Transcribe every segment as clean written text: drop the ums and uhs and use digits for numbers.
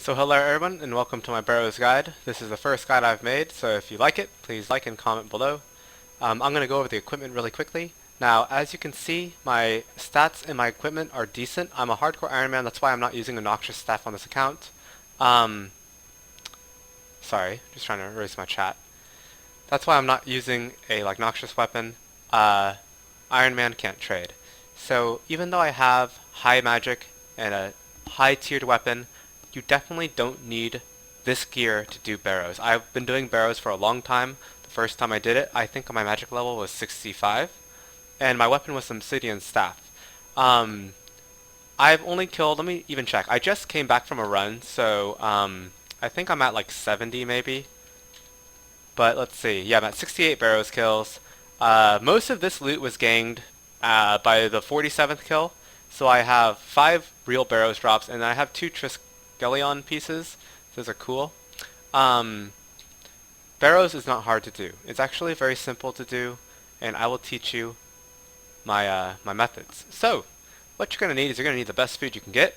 So hello everyone and welcome to my Barrows guide. This is the first guide I've made, so if you like it, please like and comment below. I'm going to go over the equipment really quickly. Now, as you can see, my stats and my equipment are decent. I'm a hardcore Iron Man, that's why I'm not using a Noxious Staff on this account. Sorry, just trying to erase my chat. That's why I'm not using a Noxious weapon. Iron Man can't trade. So even though I have high magic and a high tiered weapon, you definitely don't need this gear to do Barrows. I've been doing Barrows for a long time. The first time I did it, I think my magic level was 65, and my weapon was Obsidian Staff. I've only killed, let me even check. I just came back from a run, so I think I'm at like 70 maybe. But let's see, yeah, I'm at 68 Barrows kills. Most of this loot was ganged by the 47th kill, so I have 5 real Barrows drops, and I have 2 Triskelion pieces. Those are cool. Barrows is not hard to do. It's actually very simple to do, and I will teach you my my methods. So, what you're going to need is you're going to need the best food you can get.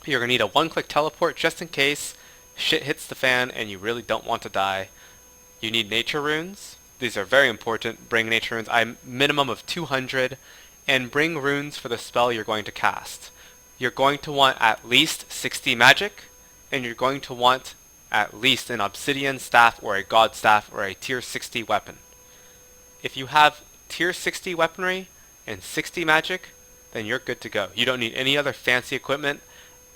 You're going to need a one-click teleport just in case shit hits the fan and you really don't want to die. You need nature runes. These are very important. Bring nature runes. I'm minimum of 200, and bring runes for the spell you're going to cast. You're going to want at least 60 magic, and you're going to want at least an obsidian staff or a god staff or a tier 60 weapon. If you have tier 60 weaponry and 60 magic, then you're good to go. You don't need any other fancy equipment.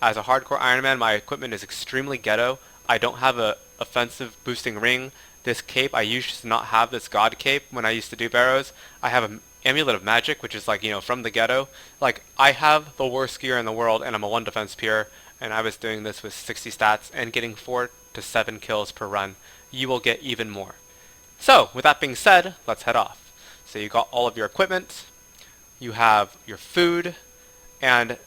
As a hardcore Iron Man, my equipment is extremely ghetto. I don't have a offensive boosting ring. This cape, I used to not have this god cape when I used to do Barrows. I have an amulet of magic, which is from the ghetto. I have the worst gear in the world, and I'm a 1 defense pure, and I was doing this with 60 stats and getting 4 to 7 kills per run. You will get even more. So, with that being said, let's head off. So you got all of your equipment, you have your food, and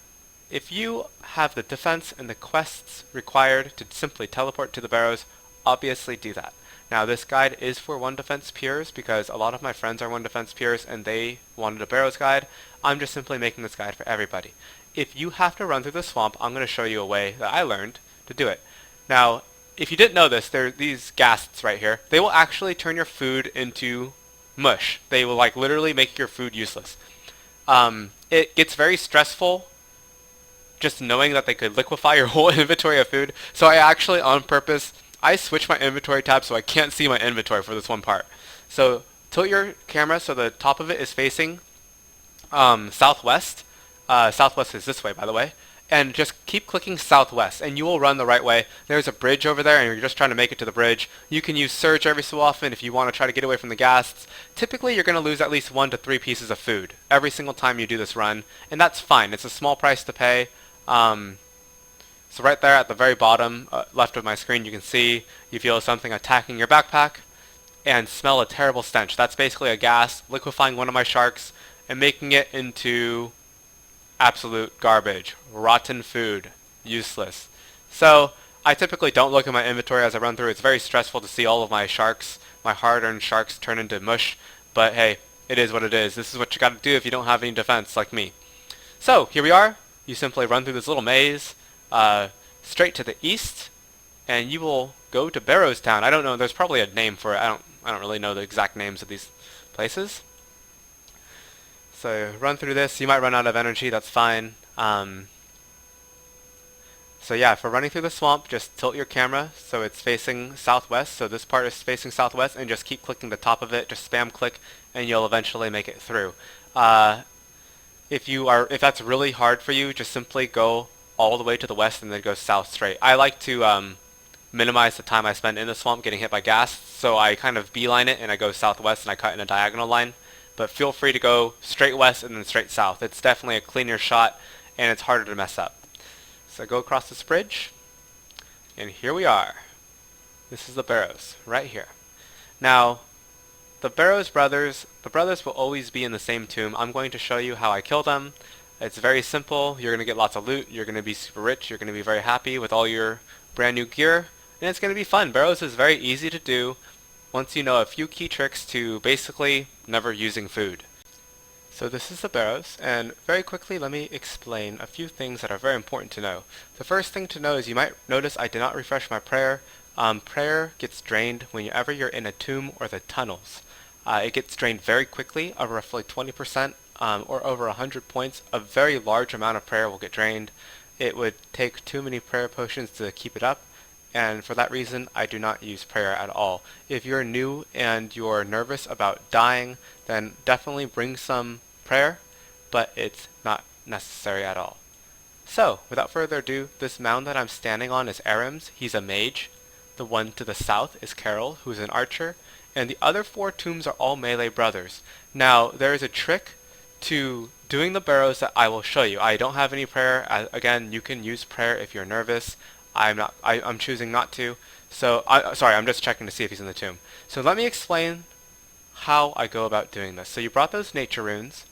if you have the defense and the quests required to simply teleport to the Barrows, obviously do that. Now this guide is for 1 defense pures because a lot of my friends are 1 defense pures and they wanted a Barrows guide. I'm just simply making this guide for everybody. If you have to run through the swamp, I'm going to show you a way that I learned to do it. Now, if you didn't know this, there are these ghasts right here. They will actually turn your food into mush. They will literally make your food useless. It gets very stressful just knowing that they could liquefy your whole inventory of food. So I actually, on purpose, I switched my inventory tab so I can't see my inventory for this one part. So tilt your camera so the top of it is facing southwest. Southwest is this way, by the way. And just keep clicking southwest and you will run the right way. There's a bridge over there and you're just trying to make it to the bridge. You can use surge every so often if you want to try to get away from the ghasts. Typically you're going to lose at least 1 to 3 pieces of food every single time you do this run. And that's fine. It's a small price to pay. So right there at the very bottom left of my screen, you can see you feel something attacking your backpack and smell a terrible stench. That's basically a gas liquefying one of my sharks and making it into absolute garbage, rotten food, useless. So I typically don't look at my inventory as I run through. It's very stressful to see all of my sharks, my hard-earned sharks, turn into mush. But hey, it is what it is. This is what you got to do if you don't have any defense like me. So here we are. You simply run through this little maze straight to the east, and you will go to Barrows Town. I don't know. There's probably a name for it. I don't really know the exact names of these places. So run through this. You might run out of energy. That's fine. So yeah, for running through the swamp, just tilt your camera so it's facing southwest. So this part is facing southwest, and just keep clicking the top of it. Just spam click, and you'll eventually make it through. If that's really hard for you, just simply go all the way to the west and then go south straight. I like to minimize the time I spend in the swamp getting hit by ghasts, so I kind of beeline it and I go southwest and I cut in a diagonal line. But feel free to go straight west and then straight south. It's definitely a cleaner shot and it's harder to mess up. So go across this bridge, and here we are. This is the Barrows, right here. Now, the Barrows brothers will always be in the same tomb. I'm going to show you how I kill them. It's very simple. You're going to get lots of loot. You're going to be super rich. You're going to be very happy with all your brand new gear. And it's going to be fun. Barrows is very easy to do once you know a few key tricks to basically never using food. So this is the Barrows, and very quickly let me explain a few things that are very important to know. The first thing to know is you might notice I did not refresh my prayer. Prayer gets drained whenever you're in a tomb or the tunnels. It gets drained very quickly, roughly 20%, or over 100 points. A very large amount of prayer will get drained. It would take too many prayer potions to keep it up, and for that reason I do not use prayer at all. If you're new and you're nervous about dying, then definitely bring some prayer, but it's not necessary at all. So, without further ado, this mound that I'm standing on is Aram's. He's a mage. The one to the south is Carol, who's an archer, and the other four tombs are all melee brothers. Now, there is a trick to doing the Barrows that I will show you. I don't have any prayer. Again, you can use prayer if you're nervous. I'm choosing not to. So, sorry, I'm just checking to see if he's in the tomb. So let me explain how I go about doing this. So you brought those nature runes,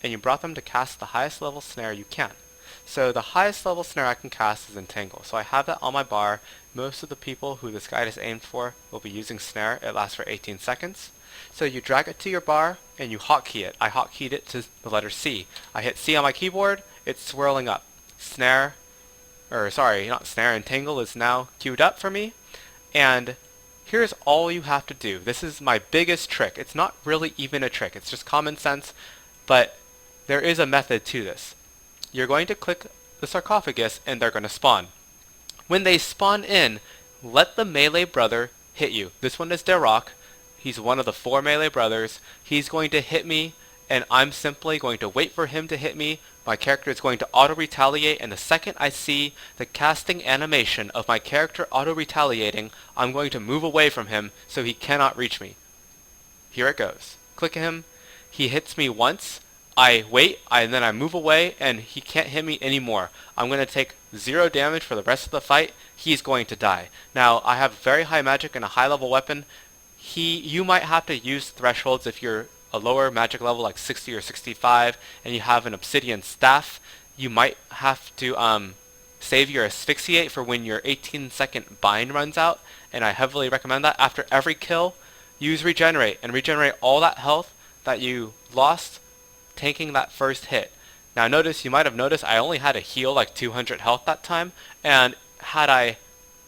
and you brought them to cast the highest level snare you can. So the highest level snare I can cast is Entangle. So I have that on my bar. Most of the people who this guide is aimed for will be using snare. It lasts for 18 seconds. So you drag it to your bar, and you hotkey it. I hotkeyed it to the letter C. I hit C on my keyboard, it's swirling up. Entangle is now queued up for me, and here's all you have to do. This is my biggest trick. It's not really even a trick, it's just common sense, but there is a method to this. You're going to click the sarcophagus and they're going to spawn. When they spawn in, let the melee brother hit you. This one is Derok. He's one of the four melee brothers. He's going to hit me, and I'm simply going to wait for him to hit me. My character is going to auto-retaliate, and the second I see the casting animation of my character auto-retaliating, I'm going to move away from him so he cannot reach me. Here it goes. Click him. He hits me once. I wait, and then I move away, and he can't hit me anymore. I'm going to take 0 damage for the rest of the fight. He's going to die. Now, I have very high magic and a high level weapon. You might have to use thresholds if you're a lower magic level like 60 or 65 and you have an obsidian staff. You might have to save your asphyxiate for when your 18-second bind runs out, and I heavily recommend that. After every kill, use regenerate and regenerate all that health that you lost tanking that first hit. Now you might have noticed I only had a heal like 200 health that time, and had I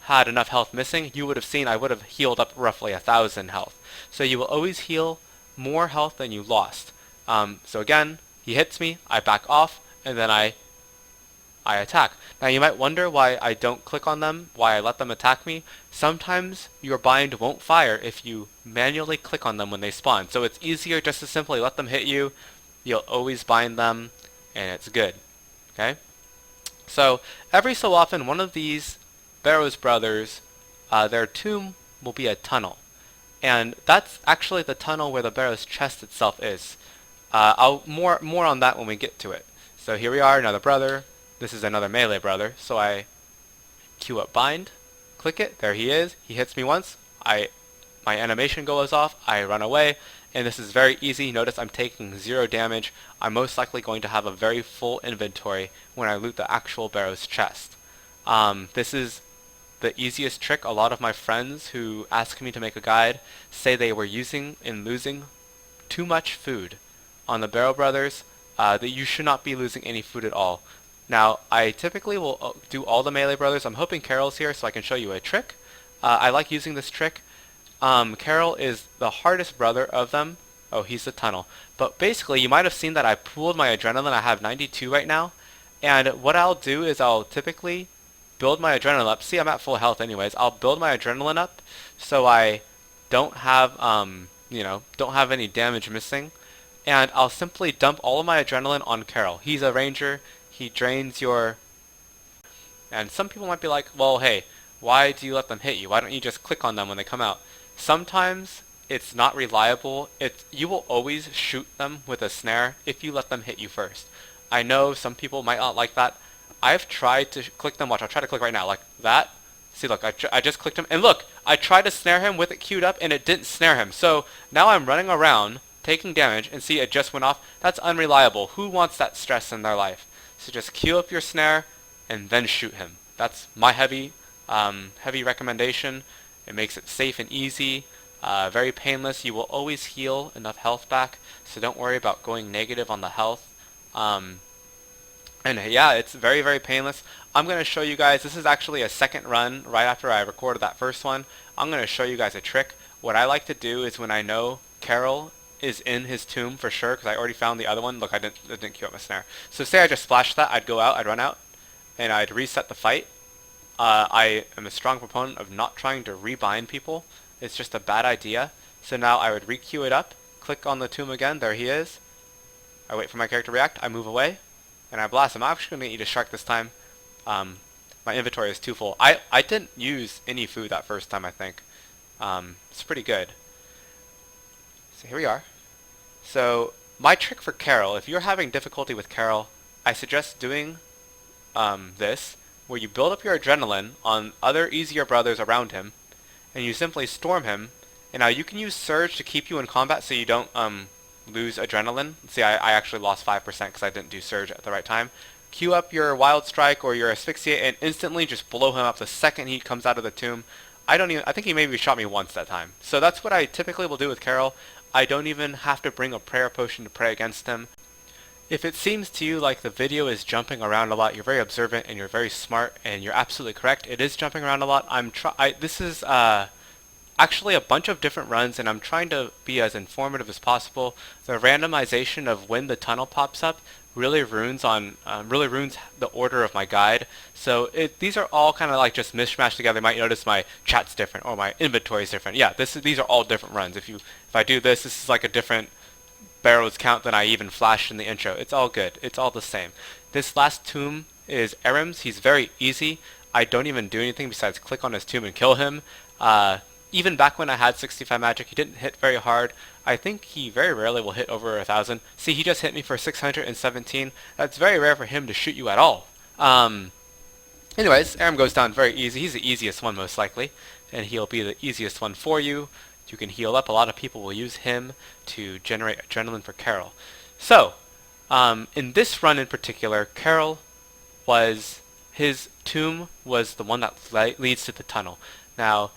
had enough health missing, you would have seen I would have healed up roughly 1,000 health. So you will always heal more health than you lost. So again, he hits me, I back off, and then I attack. Now you might wonder why I don't click on them, why I let them attack me. Sometimes your bind won't fire if you manually click on them when they spawn. So it's easier just to simply let them hit you. You'll always bind them, and it's good. Okay? So every so often, one of these Barrows brothers, their tomb will be a tunnel. And that's actually the tunnel where the Barrows chest itself is. More on that when we get to it. So here we are, another brother. This is another melee brother. So I queue up bind, click it, there he is. He hits me once, my animation goes off, I run away, and this is very easy. Notice I'm taking 0 damage. I'm most likely going to have a very full inventory when I loot the actual Barrows chest. This is the easiest trick. A lot of my friends who ask me to make a guide say they were using and losing too much food on the Barrow brothers, that you should not be losing any food at all. Now, I typically will do all the melee brothers. I'm hoping Carol's here so I can show you a trick. I like using this trick. Carol is the hardest brother of them. Oh, he's the tunnel. But basically, you might have seen that I pooled my adrenaline. I have 92 right now. And what I'll do is I'll typically build my adrenaline up. See, I'm at full health anyways. I'll build my adrenaline up so I don't have, don't have any damage missing. And I'll simply dump all of my adrenaline on Carol. He's a ranger. He drains your... And some people might be like, well, hey, why do you let them hit you? Why don't you just click on them when they come out? Sometimes it's not reliable. You will always shoot them with a snare if you let them hit you first. I know some people might not like that. I've tried to click them. Watch, I'll try to click right now, like that. See, look, I just clicked him, and look, I tried to snare him with it queued up, and it didn't snare him. So now I'm running around, taking damage, and see, it just went off. That's unreliable. Who wants that stress in their life? So just queue up your snare, and then shoot him. That's my heavy recommendation. It makes it safe and easy. Very painless. You will always heal enough health back, so don't worry about going negative on the health. And yeah, it's very, very painless. I'm going to show you guys, this is actually a second run right after I recorded that first one. I'm going to show you guys a trick. What I like to do is when I know Carol is in his tomb for sure, because I already found the other one. Look, I didn't queue up my snare. So say I just splashed that, I'd go out, I'd run out, and I'd reset the fight. I am a strong proponent of not trying to rebind people. It's just a bad idea. So now I would re-queue it up, click on the tomb again, there he is. I wait for my character to react, I move away, and I blast him. I'm actually going to eat a shark this time. My inventory is too full. I didn't use any food that first time, I think. It's pretty good. So here we are. So my trick for Carol, if you're having difficulty with Carol, I suggest doing this, where you build up your adrenaline on other easier brothers around him, and you simply storm him. And now you can use Surge to keep you in combat so you don't lose adrenaline. See, I actually lost 5% because I didn't do Surge at the right time. Queue up your Wild Strike or your Asphyxiate and instantly just blow him up the second he comes out of the tomb. I think he maybe shot me once that time. So that's what I typically will do with Carol. I don't even have to bring a prayer potion to pray against him. If it seems to you like the video is jumping around a lot, you're very observant and you're very smart, and you're absolutely correct. It is jumping around a lot. This is actually a bunch of different runs, and I'm trying to be as informative as possible. The randomization of when the tunnel pops up really ruins the order of my guide. So these are all kind of like just mishmashed together. You might notice my chat's different or my inventory is different. Yeah, these are all different runs. If I do this is like a different Barrows count than I even flashed in the intro. It's all good. It's all the same. This last tomb is Aram's. He's very easy. I don't even do anything besides click on his tomb and kill him. Even back when I had 65 magic, he didn't hit very hard. I think he very rarely will hit over 1,000. See, he just hit me for 617. That's very rare for him to shoot you at all. Anyways, Aram goes down very easy. He's the easiest one most likely, and he'll be the easiest one for you. You can heal up. A lot of people will use him to generate adrenaline for Carol. So, in this run in particular, his tomb was the one that leads to the tunnel. Now,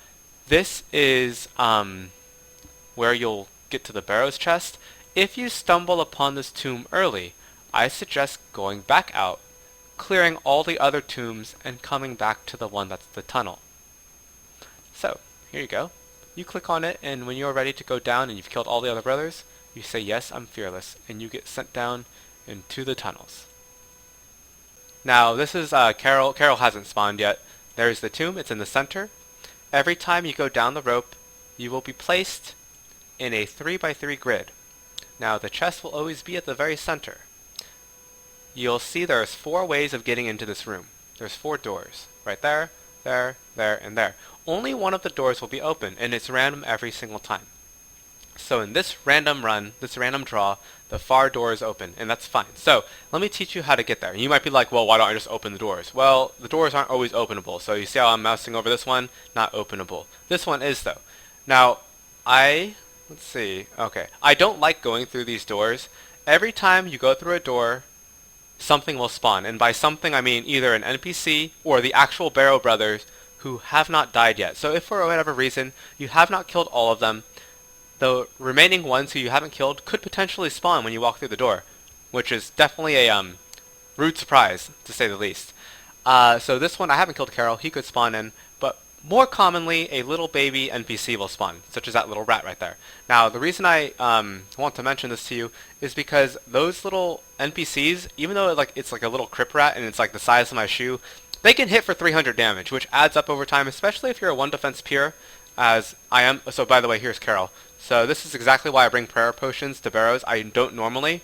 this is where you'll get to the Barrows chest. If you stumble upon this tomb early, I suggest going back out, clearing all the other tombs, and coming back to the one that's the tunnel. So, here you go. You click on it, and when you're ready to go down and you've killed all the other brothers, you say, "Yes, I'm fearless," and you get sent down into the tunnels. Now, this is Carol. Carol hasn't spawned yet. There's the tomb. It's in the center. Every time you go down the rope, you will be placed in a 3x3 grid. Now, the chest will always be at the very center. You'll see there's 4 ways of getting into this room. There's 4 doors. Right there, there, and there. Only one of the doors will be open, and it's random every single time. So in this random run, this random draw, the far door is open, and that's fine. So let me teach you how to get there. You might be like, well, why don't I just open the doors? Well, the doors aren't always openable. So you see how I'm mousing over this one? Not openable. This one is, though. Now, let's see. Okay. I don't like going through these doors. Every time you go through a door, something will spawn. And by something, I mean either an NPC or the actual Barrow brothers who have not died yet. So if for whatever reason you have not killed all of them, the remaining ones who you haven't killed could potentially spawn when you walk through the door, which is definitely a rude surprise, to say the least. So this one, I haven't killed Carol. He could spawn in, but more commonly, a little baby NPC will spawn, such as that little rat right there. Now, the reason I want to mention this to you is because those little NPCs, even though it's like a little crypt rat and it's like the size of my shoe, they can hit for 300 damage, which adds up over time, especially if you're a 1 defense pure, as I am. So by the way, here's Carol. So this is exactly why I bring prayer potions to Barrows. I don't normally.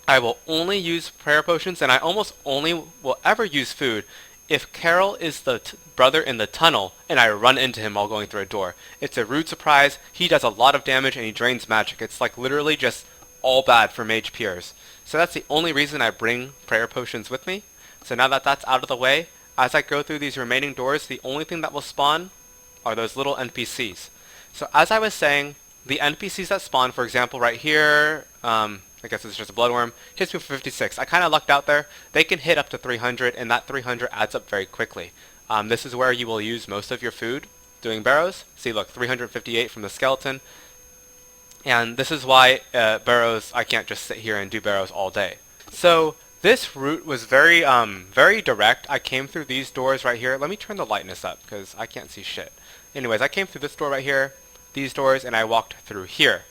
I will only use prayer potions, and I almost only will ever use food if Carol is the brother in the tunnel and I run into him while going through a door. It's a rude surprise. He does a lot of damage and he drains magic. It's like literally just all bad for mage pures. So that's the only reason I bring prayer potions with me. So now that that's out of the way, as I go through these remaining doors, the only thing that will spawn are those little NPCs. So as I was saying, the NPCs that spawn, for example, right here, I guess it's just a bloodworm, hits me for 56. I kind of lucked out there. They can hit up to 300, and that 300 adds up very quickly. This is where you will use most of your food. doing Barrows. See, look, 358 from the skeleton. And this is why Barrows, I can't just sit here and do Barrows all day. So this route was very direct. I came through these doors right here. Let me turn the lightness up because I can't see shit. Anyways, I came through this door right here, these doors, and I walked through here.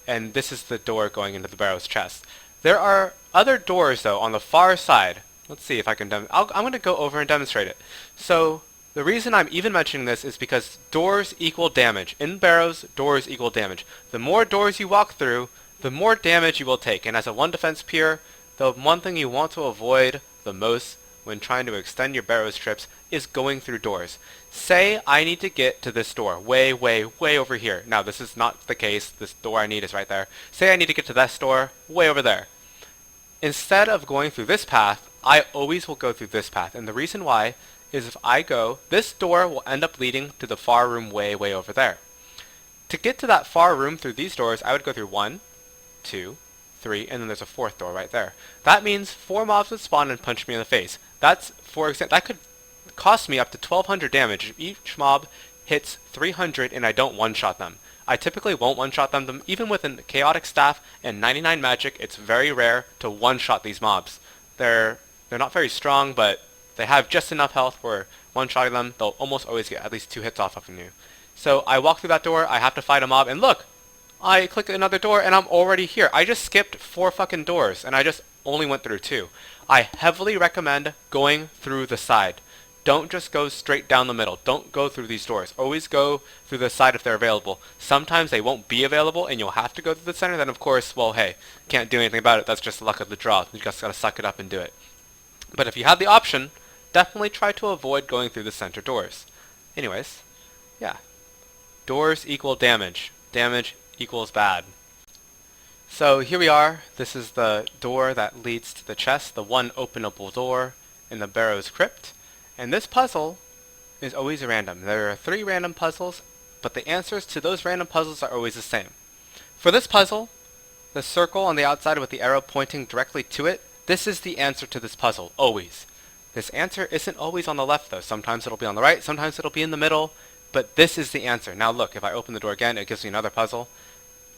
And this is the door going into the Barrows chest. There are other doors though on the far side. Let's see if I can I'm going to go over and demonstrate it. So the reason I'm even mentioning this is because doors equal damage. In Barrows, doors equal damage. The more doors you walk through, the more damage you will take. And as a 1 defense peer, the one thing you want to avoid the most when trying to extend your Barrows trips is going through doors. Say I need to get to this door, way over here. Now this is not the case. This door I need is right there. Say I need to get to this door, way over there. Instead of going through this path, I always will go through this path. And the reason why is if I go, this door will end up leading to the far room way over there. To get to that far room through these doors, I would go through 1, 2, 3, and then there's a 4th door right there. That means 4 mobs would spawn and punch me in the face. That's, for example, that could cost me up to 1200 damage if each mob hits 300 and I don't one-shot them. I typically won't one-shot them. Even with a chaotic staff and 99 magic, it's very rare to one-shot these mobs. They're not very strong, but they have just enough health where one-shotting them, they'll almost always get at least 2 hits off of you. So I walk through that door, I have to fight a mob, and look! I click another door and I'm already here. I just skipped 4 fucking doors and I just only went through 2. I heavily recommend going through the side. Don't just go straight down the middle. Don't go through these doors. Always go through the side if they're available. Sometimes they won't be available and you'll have to go through the center. Then of course, well, hey, can't do anything about it. That's just the luck of the draw. You just gotta suck it up and do it. But if you have the option, definitely try to avoid going through the center doors. Anyways, yeah. Doors equal damage. Damage equals bad. So here we are. This is the door that leads to the chest, the one openable door in the Barrows crypt. And this puzzle is always random. There are 3 random puzzles, but the answers to those random puzzles are always the same. For this puzzle, the circle on the outside with the arrow pointing directly to it, this is the answer to this puzzle, always. This answer isn't always on the left though. Sometimes it'll be on the right, sometimes it'll be in the middle, but this is the answer. Now look, if I open the door again, it gives me another puzzle.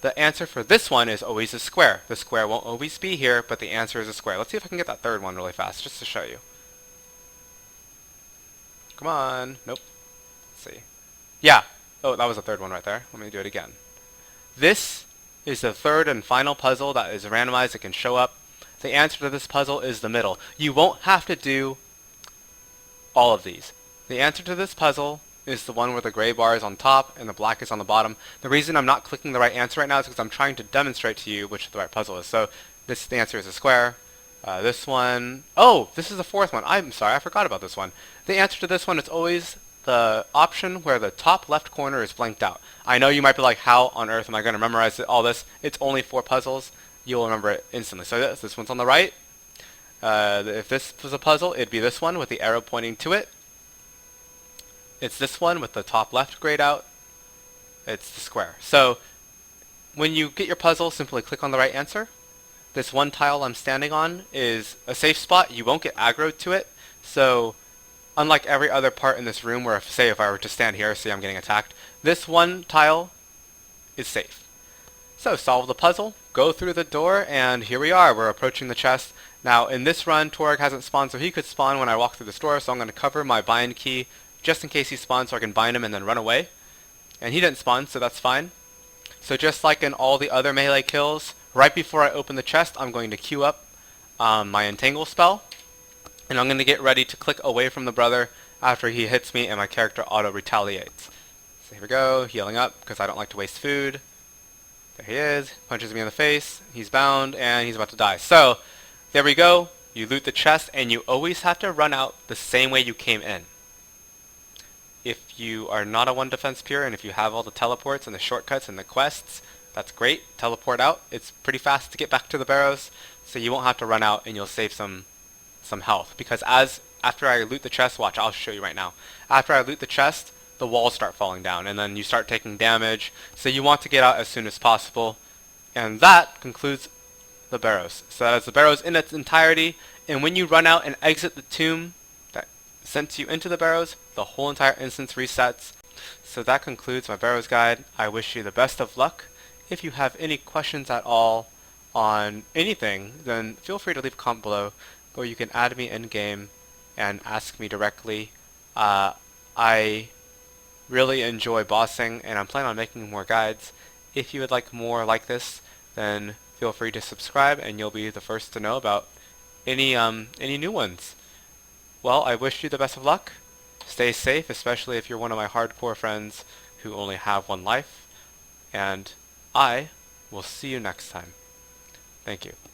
The answer for this one is always a square. The square won't always be here, but the answer is a square. Let's see if I can get that third one really fast, just to show you. Come on. Nope. Let's see. Yeah. Oh, that was the third one right there. Let me do it again. This is the third and final puzzle that is randomized. It can show up. The answer to this puzzle is the middle. You won't have to do all of these. The answer to this puzzle is the one where the gray bar is on top and the black is on the bottom. The reason I'm not clicking the right answer right now is because I'm trying to demonstrate to you which the right puzzle is. So the answer is a square. This one, oh, this is the fourth one. I'm sorry, I forgot about this one. The answer to this one is always the option where the top left corner is blanked out. I know you might be like, how on earth am I going to memorize all this? It's only 4 puzzles. You'll remember it instantly. So this one's on the right. If this was a puzzle, it'd be this one with the arrow pointing to it. It's this one with the top left grayed out. It's the square. So when you get your puzzle, simply click on the right answer. This one tile I'm standing on is a safe spot. You won't get aggroed to it. So unlike every other part in this room where, if I were to stand here, see I'm getting attacked, this one tile is safe. So solve the puzzle, go through the door, and here we are. We're approaching the chest. Now in this run, Torg hasn't spawned, so he could spawn when I walk through this door, so I'm going to cover my bind key just in case he spawns so I can bind him and then run away. And he didn't spawn, so that's fine. So just like in all the other melee kills, right before I open the chest, I'm going to queue up my entangle spell. And I'm going to get ready to click away from the brother after he hits me and my character auto-retaliates. So here we go, healing up because I don't like to waste food. There he is, punches me in the face, he's bound, and he's about to die. So, there we go, you loot the chest, and you always have to run out the same way you came in. If you are not a 1 defense peer, and if you have all the teleports and the shortcuts and the quests, that's great, teleport out. It's pretty fast to get back to the Barrows, so you won't have to run out and you'll save some health. Because after I loot the chest, watch, I'll show you right now. After I loot the chest, the walls start falling down, and then you start taking damage, so you want to get out as soon as possible. And that concludes the Barrows. So that is the Barrows in its entirety, and when you run out and exit the tomb that sent you into the Barrows, the whole entire instance resets, So that concludes my Barrows guide. I wish you the best of luck. If you have any questions at all on anything, then feel free to leave a comment below, or you can add me in-game and ask me directly. I really enjoy bossing, and I'm planning on making more guides. If you would like more like this, then feel free to subscribe, and you'll be the first to know about any new ones. Well, I wish you the best of luck. Stay safe, especially if you're one of my hardcore friends who only have one life. And I will see you next time. Thank you.